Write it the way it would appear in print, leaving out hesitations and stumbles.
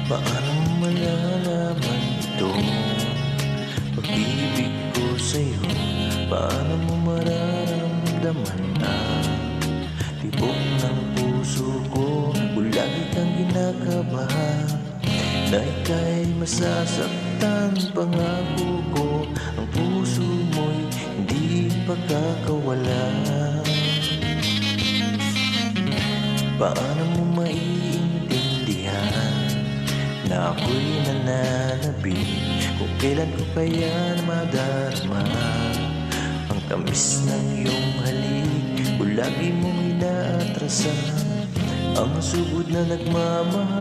Paano mo malalaman ito? Pag-ibig ko sa'yo, paano mo mararamdaman ang tibok ng puso ko? Kung lagi kang kinakabahan na ika'y masasaktan, pangako ko ang puso mo'y hindi pagkakawala. Paano mo maiintindihan na ako'y nananabik? Kung kailan ko kaya madarama ang tamis ng iyong halik? Kung lagi mong inaatrasan ang sugod na nagmamahal.